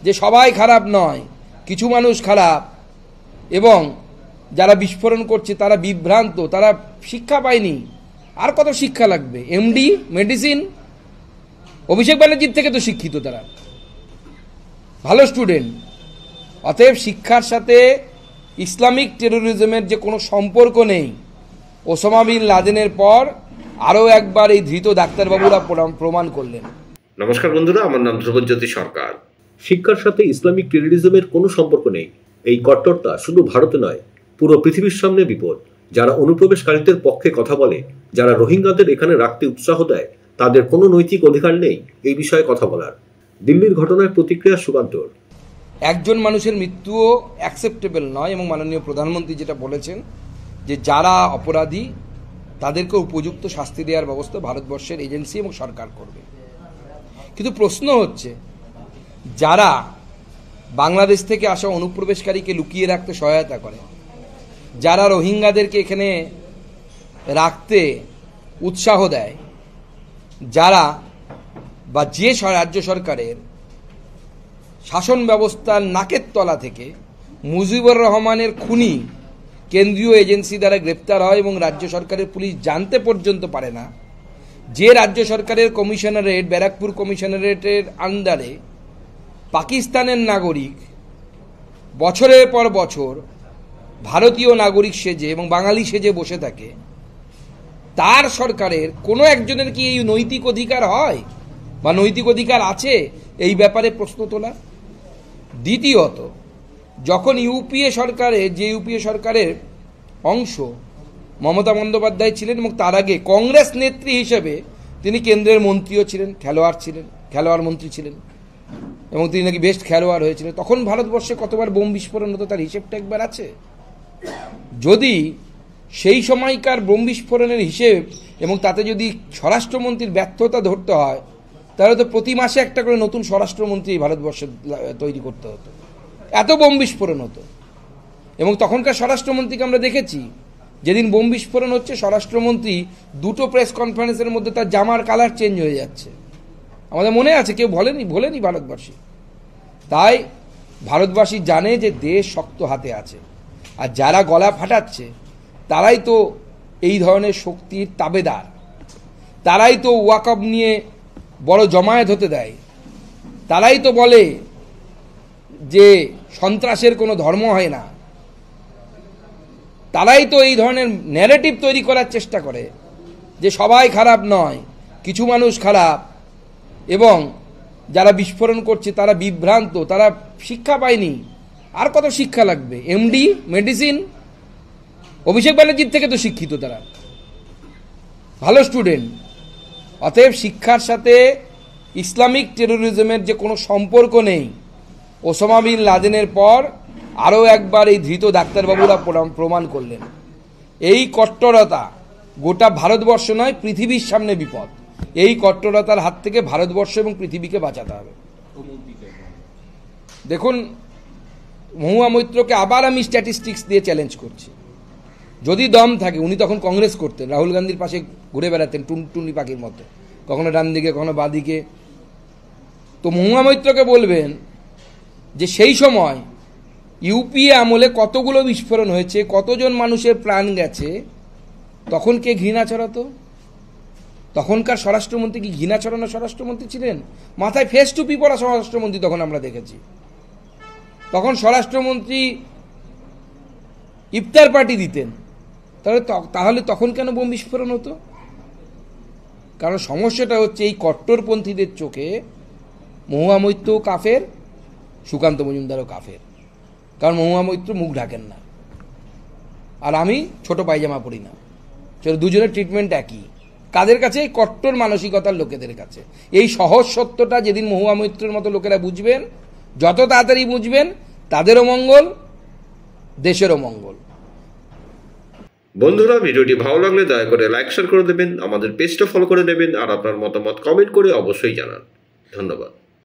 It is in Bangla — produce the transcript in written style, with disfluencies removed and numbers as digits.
যে সবাই খারাপ নয়, কিছু মানুষ খারাপ, এবং যারা বিস্ফোরণ করছে তারা বিভ্রান্ত, তারা শিক্ষা পায়নি। আর কত শিক্ষা লাগবে? এমডি মেডিসিন, অভিষেক ব্যানার্জির থেকে তো শিক্ষিত, তারা ভালো স্টুডেন্ট। অতএব শিক্ষার সাথে ইসলামিক টেরোরিজমের যে কোনো সম্পর্ক নেই। ওসামা বিন লাদেনের পর আরও একবার এই ধৃত ডাক্তারবাবুরা প্রমাণ করলেন। নমস্কার বন্ধুরা, আমার নাম ধ্রুবজ্যোতি সরকার। শিক্ষার সাথে ইসলামিক টেরোরিজমের কোনো সম্পর্ক নেই, এই কট্টরতা শুধু ভারতে নয়, পুরো পৃথিবীর সামনে বিপদ। যারা অনুপ্রবেশকারীদের পক্ষে কথা বলে, যারা রোহিঙ্গাদের এখানে রাখতে উৎসাহ দেয়, তাদের কোনো নৈতিক অধিকার নেই এই বিষয়ে কথা বলার। দিল্লির ঘটনায় প্রতিক্রিয়া সুকান্তর। একজন মানুষের মৃত্যুও অ্যাকসেপ্টেবল নয়, এবং মাননীয় প্রধানমন্ত্রী যেটা বলেছেন যে যারা অপরাধী তাদেরকে উপযুক্ত শাস্তি দেওয়ার ব্যবস্থা ভারতবর্ষের এজেন্সি এবং সরকার করবে। কিন্তু প্রশ্ন হচ্ছে, যারা বাংলাদেশ থেকে আসা অনুপ্রবেশকারীকে লুকিয়ে রাখতে সহায়তা করে, যারা রোহিঙ্গাদেরকে এখানে রাখতে উৎসাহ দেয়, যারা বা যে রাজ্য সরকারের শাসন ব্যবস্থার নাকের তলা থেকে মুজিবুর রহমানের খুনি কেন্দ্রীয় এজেন্সি দ্বারা গ্রেপ্তার হয় এবং রাজ্য সরকারের পুলিশ জানতে পর্যন্ত পারে না, যে রাজ্য সরকারের কমিশনারেট, ব্যারাকপুর কমিশনারেটের আন্ডারে পাকিস্তানের নাগরিক বছরের পর বছর ভারতীয় নাগরিক সেজে এবং বাঙালি সেজে বসে থাকে, তার সরকারের কোনো একজনের কি এই নৈতিক অধিকার হয় বা নৈতিক অধিকার আছে এই ব্যাপারে প্রশ্ন তোলা? দ্বিতীয়ত, যখন ইউপিএ সরকারের অংশ মমতা বন্দ্যোপাধ্যায় ছিলেন, এবং তার আগে কংগ্রেস নেত্রী হিসেবে তিনি কেন্দ্রের মন্ত্রীও ছিলেন, খেলোয়াড় মন্ত্রী ছিলেন, এবং তিনি নাকি বেস্ট খেলোয়াড় হয়েছিলেন, তখন ভারতবর্ষে কতবার বোম বিস্ফোরণ হতো তার হিসেবটা একবার আছে? যদি সেই সময়কার বোম বিস্ফোরণের হিসেব এবং তাতে যদি স্বরাষ্ট্রমন্ত্রীর ব্যর্থতা ধরতে হয়, তাহলে তো প্রতি মাসে একটা করে নতুন স্বরাষ্ট্রমন্ত্রী ভারতবর্ষে তৈরি করতে হতো, এত বোম বিস্ফোরণ হতো। এবং তখনকার স্বরাষ্ট্রমন্ত্রীকে আমরা দেখেছি, যেদিন বোম বিস্ফোরণ হচ্ছে স্বরাষ্ট্রমন্ত্রী দুটো প্রেস কনফারেন্সের মধ্যে তার জামার কালার চেঞ্জ হয়ে যাচ্ছে, আমাদের মনে আছে, কেউ ভোলেনি ভারতবাসী। তাই ভারতবাসী জানে যে দেশ শক্ত হাতে আছে, আর যারা গলা ফাটাচ্ছে তারাই তো এই ধরনের শক্তির তাবেদার, তারাই তো ওয়াকফ নিয়ে বড় জমায়েত হতে দেয়, তারাই তো বলে যে সন্ত্রাসের কোনো ধর্ম হয় না, তারাই তো এই ধরনের ন্যারেটিভ তৈরি করার চেষ্টা করে যে সবাই খারাপ নয়, কিছু মানুষ খারাপ, এবং যারা বিস্ফোরণ করছে তারা বিভ্রান্ত, তারা শিক্ষা পায়নি। আর কত শিক্ষা লাগবে? এমডি মেডিসিন, অভিষেক ব্যানার্জির থেকে তো শিক্ষিত, তারা ভালো স্টুডেন্ট। অতএব শিক্ষার সাথে ইসলামিক টেরোরিজমের যে কোনো সম্পর্ক নেই। ওসামা বিন লাদেনের পর আরও একবার এই ধৃত ডাক্তারবাবুরা প্রমাণ করলেন। এই কট্টরতা গোটা ভারতবর্ষ নয়, পৃথিবীর সামনে বিপদ। এই কট্টরতার হাত থেকে ভারতবর্ষ এবং পৃথিবীকে বাঁচাতে হবে। দেখুন, মহুয়া মৈত্রকে আবার আমি স্ট্যাটিস্টিক্স দিয়ে চ্যালেঞ্জ করছি। যদি দম থাকে, উনি তখন কংগ্রেস করতেন, রাহুল গান্ধীর পাশে ঘুরে বেড়াতেন টুনটুনি পাখির মতো, কখনো ডান দিকে কখনো বাঁ দিকে। তো মহুয়া মৈত্রকে বলবেন যে সেই সময় ইউপিএ আমলে কতগুলো বিস্ফোরণ হয়েছে, কতজন মানুষের প্রাণ গেছে, তখন কে ঘৃণা ছড়াতো? তখনকার স্বরাষ্ট্রমন্ত্রী কি ঘৃণা ছড়ানো স্বরাষ্ট্রমন্ত্রী ছিলেন? মাথায় ফেস টুপি পরা স্বরাষ্ট্রমন্ত্রী তখন আমরা দেখেছি। তখন স্বরাষ্ট্রমন্ত্রী ইফতার পার্টি দিতেন, তাহলে তখন কেন বোম বিস্ফোরণ হতো? কারণ সমস্যাটা হচ্ছে, এই কট্টরপন্থীদের চোখে মহুয়া মৈত্র কাফের, সুকান্ত মজুমদারও কাফের। কারণ মহুয়া মৈত্র মুখ ঢাকেন না, আর আমি ছোট পায়জামা পরি না। দুজনের ট্রিটমেন্ট একই। কাদের কাছে? এই কট্টর মানসিকতার লোকেদের কাছে। এই সহজ সত্যটা যেদিন মহুয়া মৈত্রের মতো লোকেরা বুঝবেন, যত তাড়াতাড়ি বুঝবেন, তাদেরও মঙ্গল, দেশেরও মঙ্গল। বন্ধুরা, ভিডিওটি ভালো লাগলে দয়া করে লাইক শেয়ার করে দেবেন, আমাদের পেজটা ফলো করে দেবেন, আর আপনার মতামত কমেন্ট করে অবশ্যই জানান। ধন্যবাদ।